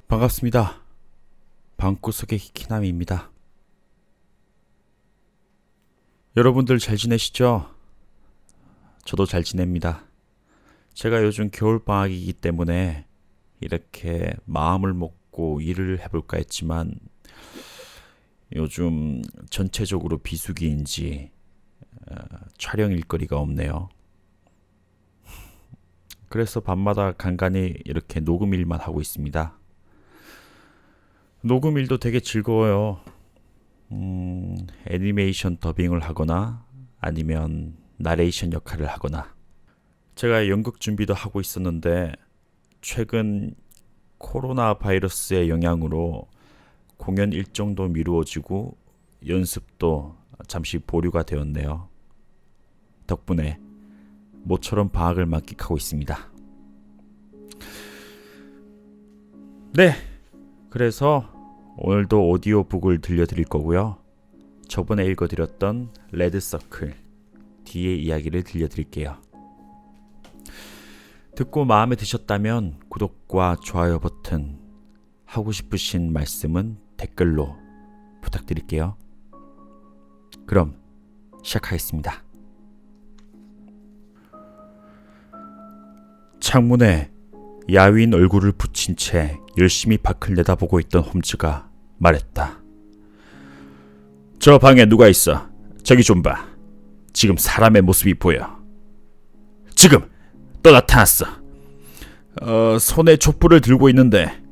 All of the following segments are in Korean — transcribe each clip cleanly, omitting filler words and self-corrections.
반갑습니다. 방구석의 키나미입니다. 여러분들 잘 지내시죠? 저도 잘 지냅니다. 제가 요즘 겨울방학이기 때문에 이렇게 마음을 먹고 일을 해볼까 했지만 요즘 전체적으로 비수기인지 촬영 일거리가 없네요. 그래서 밤마다 간간히 이렇게 녹음 일만 하고 있습니다. 녹음 일도 되게 즐거워요. 애니메이션 더빙을 하거나 아니면 나레이션 역할을 하거나. 제가 연극 준비도 하고 있었는데 최근 코로나 바이러스의 영향으로 공연 일정도 미루어지고 연습도 잠시 보류가 되었네요. 덕분에 모처럼 방학을 만끽하고 있습니다. 네, 그래서 오늘도 오디오북을 들려드릴 거고요. 저번에 읽어드렸던 레드서클 뒤의 이야기를 들려드릴게요. 듣고 마음에 드셨다면 구독과 좋아요 버튼, 하고 싶으신 말씀은 댓글로 부탁드릴게요. 그럼 시작하겠습니다. 창문에 야윈 얼굴을 붙인 채 열심히 밖을 내다보고 있던 홈즈가 말했다. 저 방에 누가 있어? 저기 좀 봐. 지금 사람의 모습이 보여. 지금 또 나타났어. 손에 촛불을 들고 있는데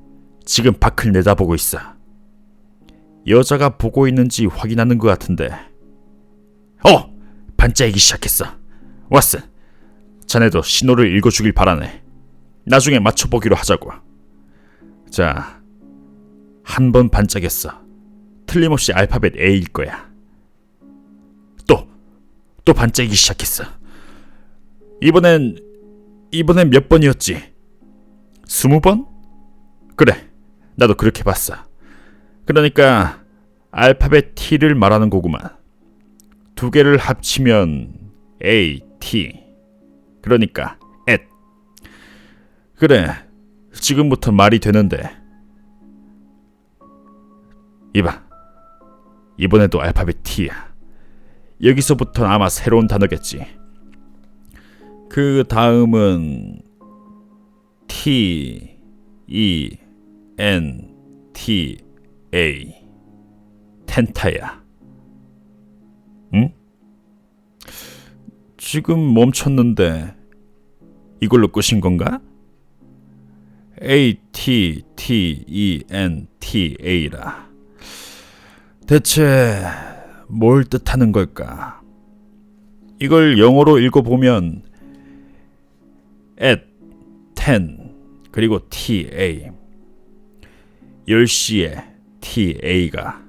지금 밖을 내다보고 있어. 여자가 보고 있는지 확인하는 것 같은데. 반짝이기 시작했어. 왓슨, 자네도 신호를 읽어주길 바라네. 나중에 맞춰보기로 하자고. 자, 한 번 반짝였어. 틀림없이 알파벳 A일 거야. 또 반짝이기 시작했어. 이번엔 몇 번이었지? 20번? 그래, 나도 그렇게 봤어. 그러니까 알파벳 T를 말하는 거구만. 두 개를 합치면 A, T. 그러니까 at. 그래, 지금부터 말이 되는데. 이봐, 이번에도 알파벳 T야. 여기서부터 아마 새로운 단어겠지. 그 다음은 T, E, N, T, A. 텐타야. 응? 지금 멈췄는데 이걸로 끝인 건가? A, T, T, E, N, T, A라. 대체 뭘 뜻하는 걸까? 이걸 영어로 읽어보면 at, 10, 그리고 TA. 10시에 TA가.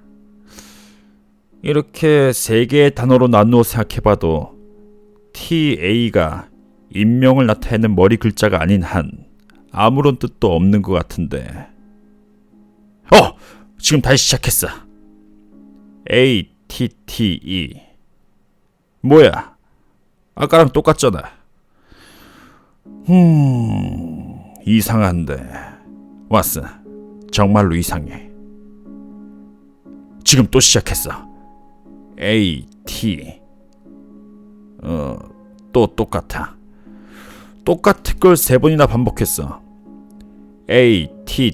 이렇게 세 개의 단어로 나누어 생각해봐도 TA가 인명을 나타내는 머리 글자가 아닌 한 아무런 뜻도 없는 것 같은데. 지금 다시 시작했어. ATTE. 뭐야? 아까랑 똑같잖아. 이상한데. 왓슨, 정말로 이상해. 지금 또 시작했어. AT. 또 똑같아. 똑같은 걸 3번이나 반복했어. ATTENTA를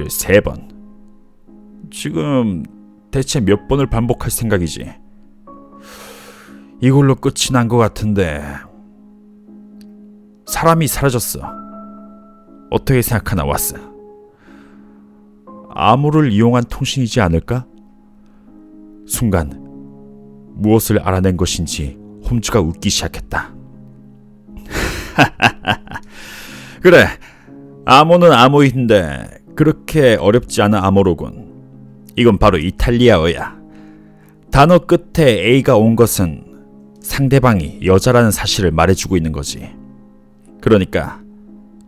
3번. 지금 대체 몇 번을 반복할 생각이지? 이걸로 끝이 난 것 같은데. 사람이 사라졌어. 어떻게 생각하나, 왓슨? 암호를 이용한 통신이지 않을까? 순간 무엇을 알아낸 것인지 홈즈가 웃기 시작했다. 그래, 암호는 암호인데 그렇게 어렵지 않은 암호로군. 이건 바로 이탈리아어야. 단어 끝에 A가 온 것은 상대방이 여자라는 사실을 말해주고 있는 거지. 그러니까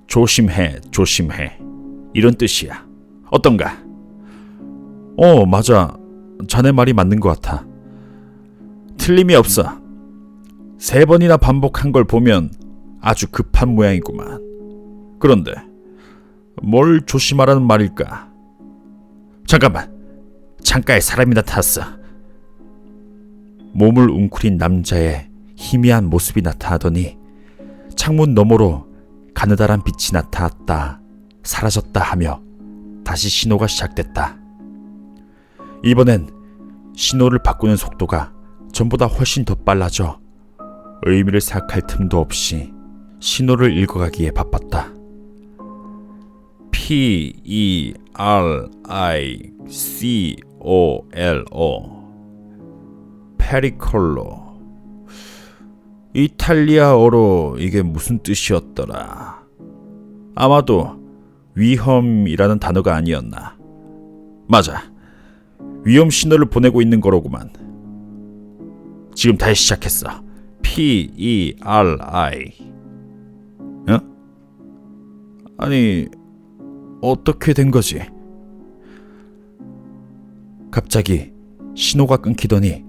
조심해, 조심해, 이런 뜻이야. 어떤가? 맞아. 자네 말이 맞는 것 같아. 틀림이 없어. 3번이나 반복한 걸 보면 아주 급한 모양이구만. 그런데 뭘 조심하라는 말일까? 잠깐만, 창가에 사람이 나타났어. 몸을 웅크린 남자의 희미한 모습이 나타나더니 창문 너머로 가느다란 빛이 나타났다 사라졌다 하며 다시 신호가 시작됐다. 이번엔 신호를 바꾸는 속도가 전보다 훨씬 더 빨라져 의미를 생각할 틈도 없이 신호를 읽어가기에 바빴다. P-E-R-I-C-O-L-O 페리콜로. 이탈리아어로 이게 무슨 뜻이었더라. 아마도 위험이라는 단어가 아니었나. 맞아, 위험 신호를 보내고 있는 거로구만. 지금 다시 시작했어. P-E-R-I. 어? 아니, 어떻게 된 거지? 갑자기 신호가 끊기더니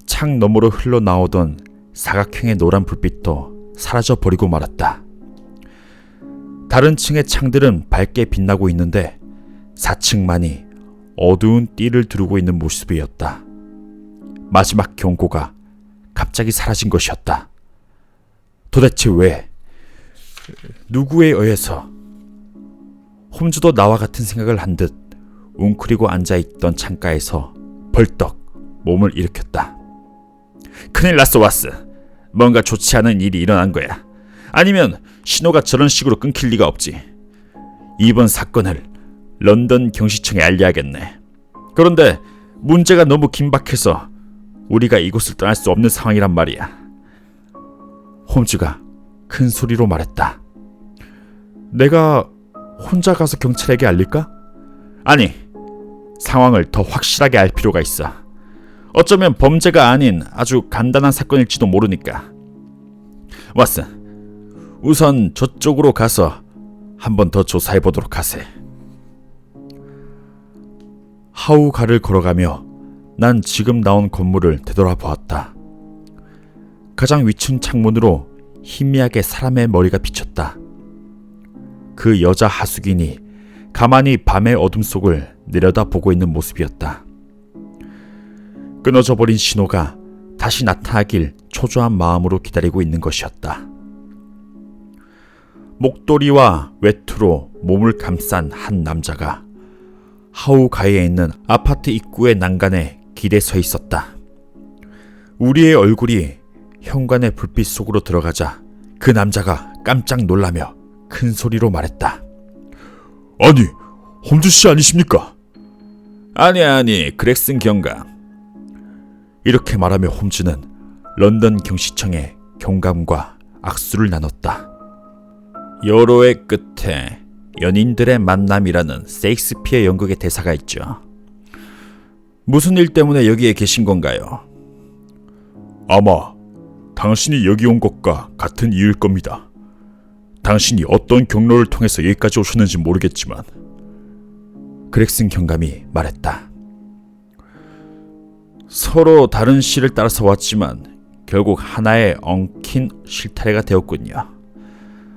창 너머로 흘러나오던 사각형의 노란 불빛도 사라져버리고 말았다. 다른 층의 창들은 밝게 빛나고 있는데 4층만이 어두운 띠를 두르고 있는 모습이었다. 마지막 경고가 갑자기 사라진 것이었다. 도대체 왜? 누구에 의해서? 홈즈도 나와 같은 생각을 한 듯 웅크리고 앉아있던 창가에서 벌떡 몸을 일으켰다. 큰일 났어, 왓슨. 뭔가 좋지 않은 일이 일어난 거야. 아니면 신호가 저런 식으로 끊길 리가 없지. 이번 사건을 런던 경시청에 알려야겠네. 그런데 문제가 너무 긴박해서 우리가 이곳을 떠날 수 없는 상황이란 말이야. 홈즈가 큰 소리로 말했다. 내가 혼자 가서 경찰에게 알릴까? 아니, 상황을 더 확실하게 알 필요가 있어. 어쩌면 범죄가 아닌 아주 간단한 사건일지도 모르니까. 왓슨, 우선 저쪽으로 가서 한 번 더 조사해보도록 하세. 하우가를 걸어가며 난 지금 나온 건물을 되돌아보았다. 가장 위층 창문으로 희미하게 사람의 머리가 비쳤다. 그 여자 하숙인이 가만히 밤의 어둠 속을 내려다보고 있는 모습이었다. 끊어져 버린 신호가 다시 나타나길 초조한 마음으로 기다리고 있는 것이었다. 목도리와 외투로 몸을 감싼 한 남자가 하우가에 있는 아파트 입구의 난간에 기대 서 있었다. 우리의 얼굴이 현관의 불빛 속으로 들어가자 그 남자가 깜짝 놀라며 큰 소리로 말했다. 아니, 홈즈 씨 아니십니까? 아니, 그렉슨 경감. 이렇게 말하며 홈즈는 런던 경시청의 경감과 악수를 나눴다. 여로의 끝에 연인들의 만남이라는 셰익스피어 연극의 대사가 있죠. 무슨 일 때문에 여기에 계신 건가요? 아마 당신이 여기 온 것과 같은 이유일 겁니다. 당신이 어떤 경로를 통해서 여기까지 오셨는지 모르겠지만, 그렉슨 경감이 말했다. 서로 다른 시를 따라서 왔지만 결국 하나의 엉킨 실타래가 되었군요.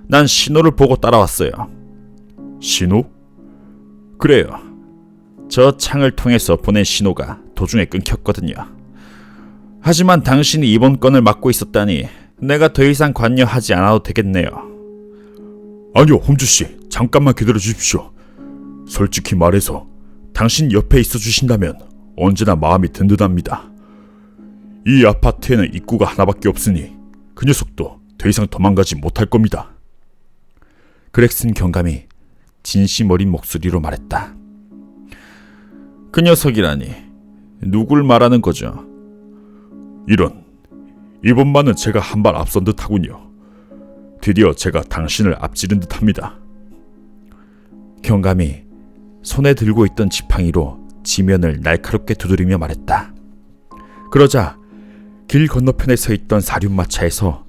난 신호를 보고 따라왔어요. 신호? 그래요. 저 창을 통해서 보낸 신호가 도중에 끊겼거든요. 하지만 당신이 이번 건을 맡고 있었다니 내가 더 이상 관여하지 않아도 되겠네요. 아니요, 홈즈씨, 잠깐만 기다려 주십시오. 솔직히 말해서 당신 옆에 있어 주신다면 언제나 마음이 든든합니다. 이 아파트에는 입구가 하나밖에 없으니 그 녀석도 더 이상 도망가지 못할 겁니다. 그렉슨 경감이 진심 어린 목소리로 말했다. 그 녀석이라니, 누굴 말하는 거죠? 이번만은 제가 한 발 앞선 듯하군요. 드디어 제가 당신을 앞지른 듯합니다. 경감이 손에 들고 있던 지팡이로 지면을 날카롭게 두드리며 말했다. 그러자 길 건너편에 서 있던 사륜마차에서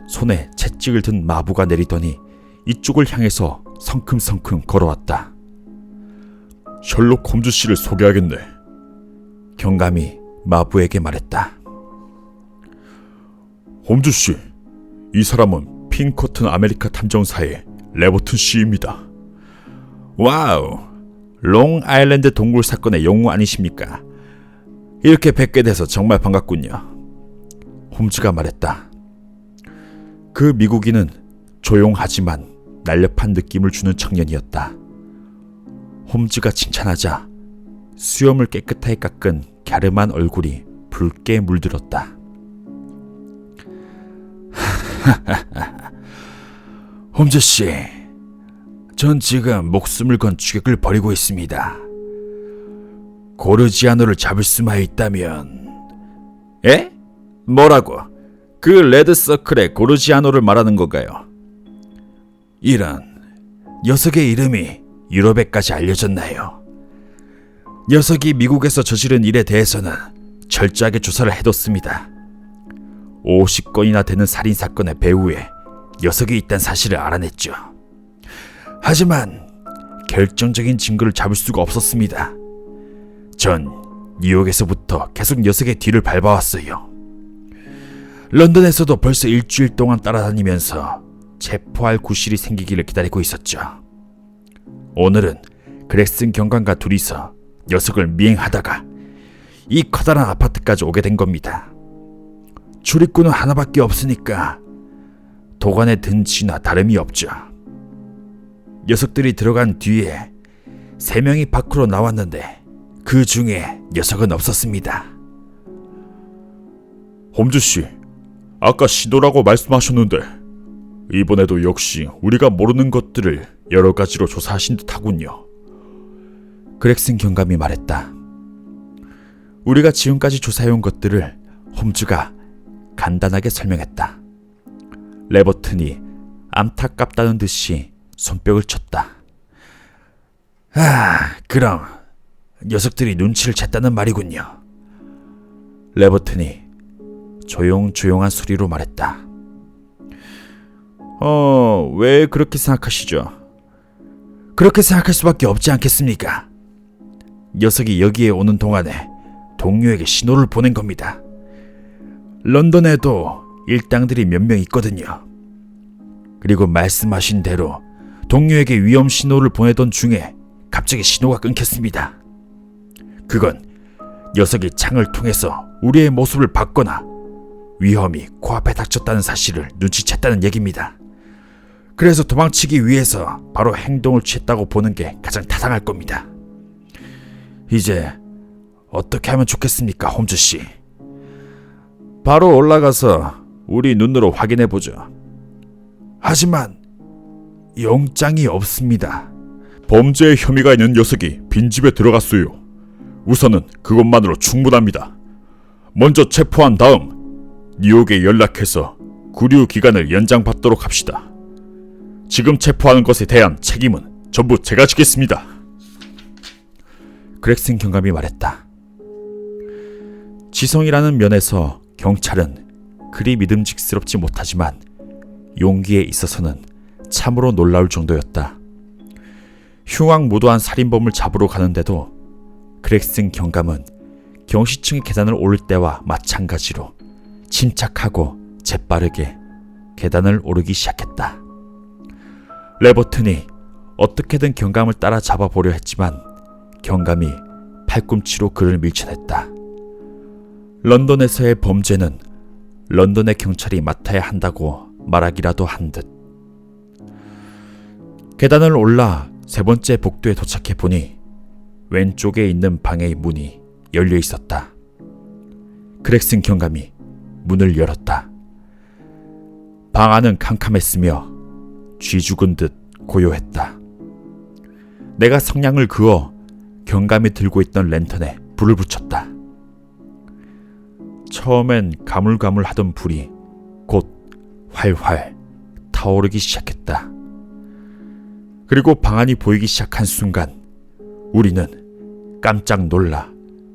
손에 채찍을 든 마부가 내리더니 이쪽을 향해서 성큼성큼 걸어왔다. 셜록 홈즈 씨를 소개하겠네. 경감이 마부에게 말했다. 홈즈 씨, 이 사람은 핑커튼 아메리카 탐정사의 레버튼 씨입니다. 와우, 롱아일랜드 동굴 사건의 영웅 아니십니까? 이렇게 뵙게 돼서 정말 반갑군요. 홈즈가 말했다. 그 미국인은 조용하지만 날렵한 느낌을 주는 청년이었다. 홈즈가 칭찬하자 수염을 깨끗하게 깎은 갸름한 얼굴이 붉게 물들었다. 홈즈씨, 전 지금 목숨을 건 추격을 벌이고 있습니다. 고르지아노를 잡을 수만 있다면... 에? 뭐라고? 그 레드서클의 고르지아노를 말하는 건가요? 이런, 녀석의 이름이 유럽에까지 알려졌나요? 녀석이 미국에서 저지른 일에 대해서는 철저하게 조사를 해뒀습니다. 50건이나 되는 살인사건의 배후에 녀석이 있다는 사실을 알아냈죠. 하지만 결정적인 증거를 잡을 수가 없었습니다. 전 뉴욕에서부터 계속 녀석의 뒤를 밟아왔어요. 런던에서도 벌써 일주일 동안 따라다니면서 체포할 구실이 생기기를 기다리고 있었죠. 오늘은 그렉슨 경관과 둘이서 녀석을 미행하다가 이 커다란 아파트까지 오게 된 겁니다. 출입구는 하나밖에 없으니까 도관에 든 쥐나 다름이 없죠. 녀석들이 들어간 뒤에 3명이 밖으로 나왔는데 그 중에 녀석은 없었습니다. 홈즈씨, 아까 시도라고 말씀하셨는데 이번에도 역시 우리가 모르는 것들을 여러 가지로 조사하신 듯하군요. 그렉슨 경감이 말했다. 우리가 지금까지 조사해온 것들을 홈즈가 간단하게 설명했다. 레버튼이 안타깝다는 듯이 손뼉을 쳤다. 그럼 녀석들이 눈치를 챘다는 말이군요. 레버튼이 조용조용한 소리로 말했다. 왜 그렇게 생각하시죠? 그렇게 생각할 수밖에 없지 않겠습니까? 녀석이 여기에 오는 동안에 동료에게 신호를 보낸 겁니다. 런던에도 일당들이 몇 명 있거든요. 그리고 말씀하신 대로 동료에게 위험 신호를 보내던 중에 갑자기 신호가 끊겼습니다. 그건 녀석이 창을 통해서 우리의 모습을 봤거나 위험이 코앞에 닥쳤다는 사실을 눈치챘다는 얘기입니다. 그래서 도망치기 위해서 바로 행동을 취했다고 보는 게 가장 타당할 겁니다. 이제 어떻게 하면 좋겠습니까, 홈즈씨? 바로 올라가서 우리 눈으로 확인해보죠. 하지만 영장이 없습니다. 범죄의 혐의가 있는 녀석이 빈집에 들어갔어요. 우선은 그것만으로 충분합니다. 먼저 체포한 다음 뉴욕에 연락해서 구류 기간을 연장받도록 합시다. 지금 체포하는 것에 대한 책임은 전부 제가 지겠습니다. 그렉슨 경감이 말했다. 지성이라는 면에서 경찰은 그리 믿음직스럽지 못하지만 용기에 있어서는 참으로 놀라울 정도였다. 흉악무도한 살인범을 잡으러 가는데도 그렉슨 경감은 경시층의 계단을 오를 때와 마찬가지로 침착하고 재빠르게 계단을 오르기 시작했다. 레버튼이 어떻게든 경감을 따라잡아 보려 했지만 경감이 팔꿈치로 그를 밀쳐냈다. 런던에서의 범죄는 런던의 경찰이 맡아야 한다고 말하기라도 한 듯. 계단을 올라 3번째 복도에 도착해 보니 왼쪽에 있는 방의 문이 열려 있었다. 그렉슨 경감이 문을 열었다. 방 안은 캄캄했으며 쥐 죽은 듯 고요했다. 내가 성냥을 그어 경감이 들고 있던 랜턴에 불을 붙였다. 처음엔 가물가물하던 불이 곧 활활 타오르기 시작했다. 그리고 방 안이 보이기 시작한 순간 우리는 깜짝 놀라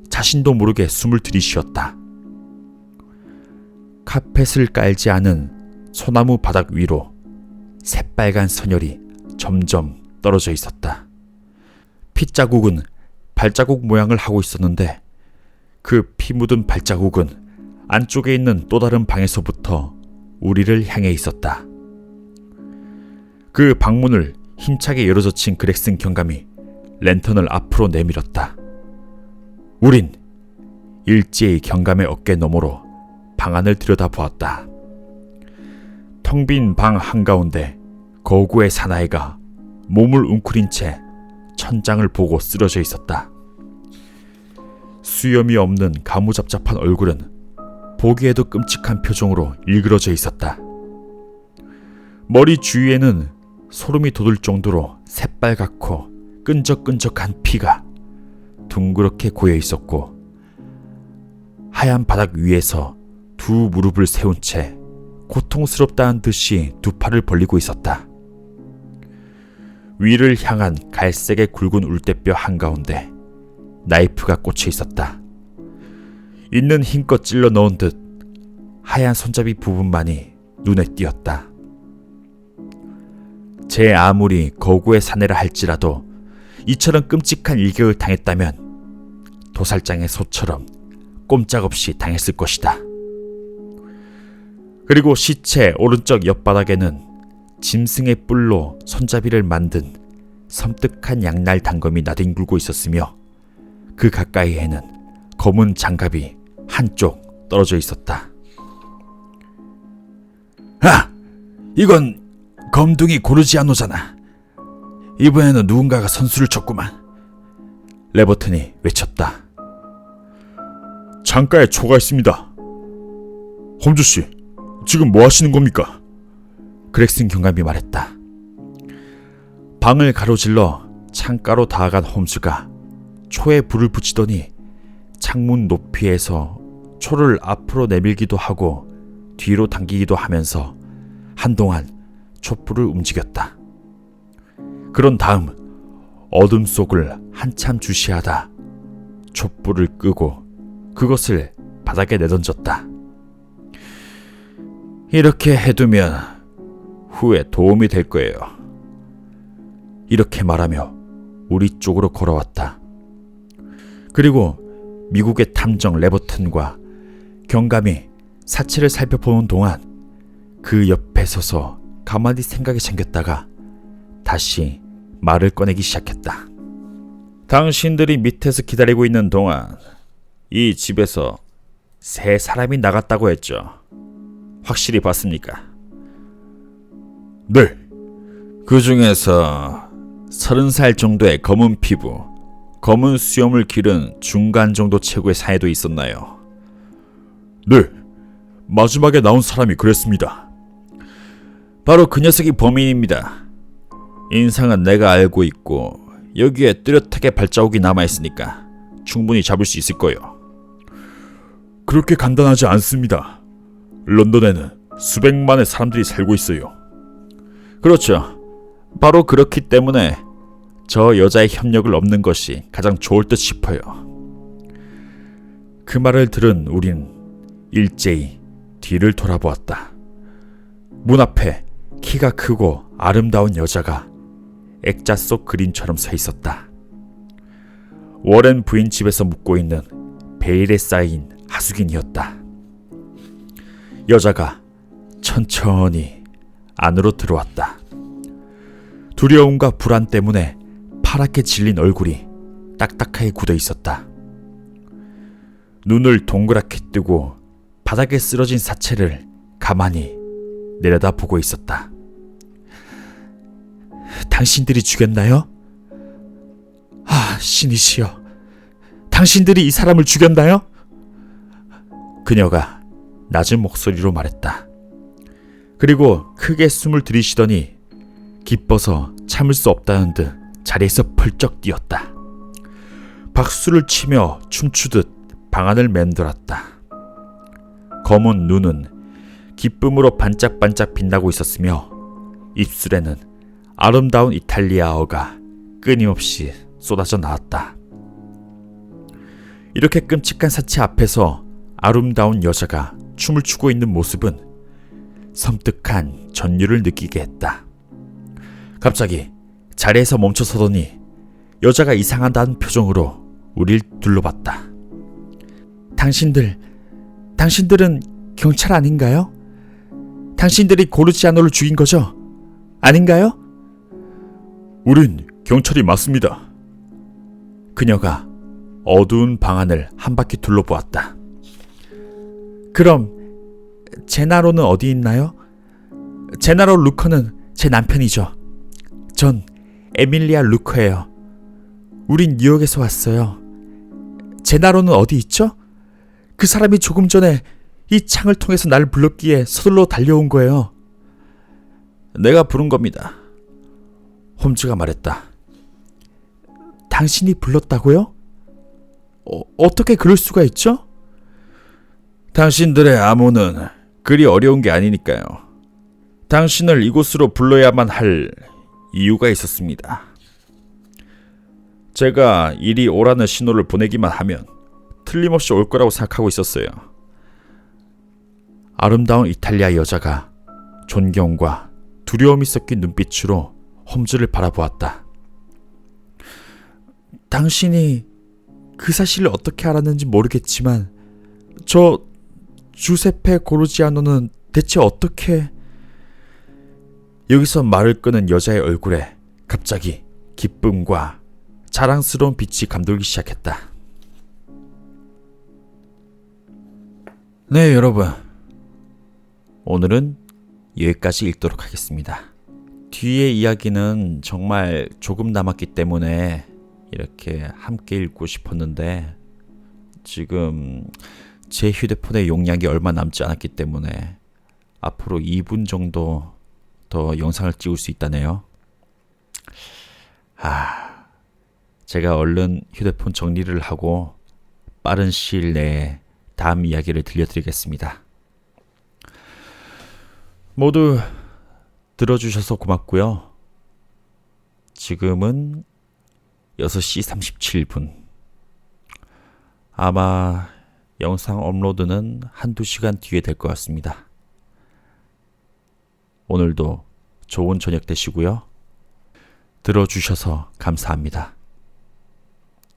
자신도 모르게 숨을 들이쉬었다. 카펫을 깔지 않은 소나무 바닥 위로 새빨간 선혈이 점점 떨어져 있었다. 핏자국은 발자국 모양을 하고 있었는데 그 피 묻은 발자국은 안쪽에 있는 또 다른 방에서부터 우리를 향해 있었다. 그 방문을 힘차게 열어젖힌 그렉슨 경감이 랜턴을 앞으로 내밀었다. 우린 일제히 경감의 어깨 너머로 방 안을 들여다보았다. 텅 빈 방 한가운데 거구의 사나이가 몸을 웅크린 채 천장을 보고 쓰러져 있었다. 수염이 없는 가무잡잡한 얼굴은 보기에도 끔찍한 표정으로 일그러져 있었다. 머리 주위에는 소름이 돋을 정도로 새빨갛고 끈적끈적한 피가 둥그렇게 고여 있었고, 하얀 바닥 위에서 두 무릎을 세운 채 고통스럽다는 듯이 두 팔을 벌리고 있었다. 위를 향한 갈색의 굵은 울대뼈 한가운데 나이프가 꽂혀 있었다. 있는 힘껏 찔러 넣은 듯 하얀 손잡이 부분만이 눈에 띄었다. 제 아무리 거구의 사내라 할지라도 이처럼 끔찍한 일격을 당했다면 도살장의 소처럼 꼼짝없이 당했을 것이다. 그리고 시체 오른쪽 옆바닥에는 짐승의 뿔로 손잡이를 만든 섬뜩한 양날 단검이 나뒹굴고 있었으며, 그 가까이에는 검은 장갑이 한쪽 떨어져 있었다. 아! 이건 검둥이 고르지아노잖아. 이번에는 누군가가 선수를 쳤구만. 레버튼이 외쳤다. 창가에 초가 있습니다. 홈즈씨, 지금 뭐 하시는 겁니까? 그렉슨 경감이 말했다. 방을 가로질러 창가로 다가간 홈즈가 초에 불을 붙이더니 창문 높이에서 초를 앞으로 내밀기도 하고 뒤로 당기기도 하면서 한동안 촛불을 움직였다. 그런 다음 어둠 속을 한참 주시하다 촛불을 끄고 그것을 바닥에 내던졌다. 이렇게 해두면 후에 도움이 될 거예요. 이렇게 말하며 우리 쪽으로 걸어왔다. 그리고 미국의 탐정 레버튼과 경감이 사체를 살펴보는 동안 그 옆에 서서 가만히 생각이 생겼다가 다시 말을 꺼내기 시작했다. 당신들이 밑에서 기다리고 있는 동안 이 집에서 세 사람이 나갔다고 했죠. 확실히 봤습니까? 네. 그 중에서 30살 정도의 검은 피부, 검은 수염을 기른 중간 정도 체구의 사내도 있었나요? 네. 마지막에 나온 사람이 그랬습니다. 바로 그 녀석이 범인입니다. 인상은 내가 알고 있고 여기에 뚜렷하게 발자국이 남아있으니까 충분히 잡을 수 있을 거예요. 그렇게 간단하지 않습니다. 런던에는 수백만의 사람들이 살고 있어요. 그렇죠. 바로 그렇기 때문에 저 여자의 협력을 얻는 것이 가장 좋을 듯 싶어요. 그 말을 들은 우린 일제히 뒤를 돌아보았다. 문 앞에 키가 크고 아름다운 여자가 액자 속 그림처럼 서 있었다. 워렌 부인 집에서 묵고 있는 베일에 쌓인 하숙인이었다. 여자가 천천히 안으로 들어왔다. 두려움과 불안 때문에 파랗게 질린 얼굴이 딱딱하게 굳어 있었다. 눈을 동그랗게 뜨고 바닥에 쓰러진 사체를 가만히 내려다보고 있었다. 당신들이 죽였나요? 아, 신이시여. 당신들이 이 사람을 죽였나요? 그녀가 낮은 목소리로 말했다. 그리고 크게 숨을 들이쉬더니 기뻐서 참을 수 없다는 듯 자리에서 펄쩍 뛰었다. 박수를 치며 춤추듯 방안을 맴돌았다. 검은 눈은 기쁨으로 반짝반짝 빛나고 있었으며 입술에는 아름다운 이탈리아어가 끊임없이 쏟아져 나왔다. 이렇게 끔찍한 사체 앞에서 아름다운 여자가 춤을 추고 있는 모습은 섬뜩한 전율을 느끼게 했다. 갑자기 자리에서 멈춰서더니 여자가 이상하다는 표정으로 우릴 둘러봤다. 당신들은 경찰 아닌가요? 당신들이 고르지아노를 죽인 거죠? 아닌가요? 우린 경찰이 맞습니다. 그녀가 어두운 방 안을 한 바퀴 둘러보았다. 그럼 제나로는 어디 있나요? 제나로 루커는 제 남편이죠. 전 에밀리아 루커예요. 우린 뉴욕에서 왔어요. 제나로는 어디 있죠? 그 사람이 조금 전에 이 창을 통해서 날 불렀기에 서둘러 달려온 거예요. 내가 부른 겁니다. 홈즈가 말했다. 당신이 불렀다고요? 어떻게 그럴 수가 있죠? 당신들의 암호는 그리 어려운 게 아니니까요. 당신을 이곳으로 불러야만 할 이유가 있었습니다. 제가 이리 오라는 신호를 보내기만 하면 틀림없이 올 거라고 생각하고 있었어요. 아름다운 이탈리아 여자가 존경과 두려움이 섞인 눈빛으로 홈즈를 바라보았다. 당신이 그 사실을 어떻게 알았는지 모르겠지만 저 주세페 고르지아노는 대체 어떻게... 여기서 말을 끄는 여자의 얼굴에 갑자기 기쁨과 자랑스러운 빛이 감돌기 시작했다. 네, 여러분. 오늘은 여기까지 읽도록 하겠습니다. 뒤의 이야기는 정말 조금 남았기 때문에 이렇게 함께 읽고 싶었는데 지금 제 휴대폰의 용량이 얼마 남지 않았기 때문에 앞으로 2분 정도 더 영상을 찍을 수 있다네요. 제가 얼른 휴대폰 정리를 하고 빠른 시일 내에 다음 이야기를 들려드리겠습니다. 모두 들어주셔서 고맙고요. 지금은 6시 37분. 아마 영상 업로드는 한두 시간 뒤에 될 것 같습니다. 오늘도 좋은 저녁 되시고요. 들어주셔서 감사합니다.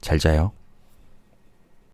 잘 자요.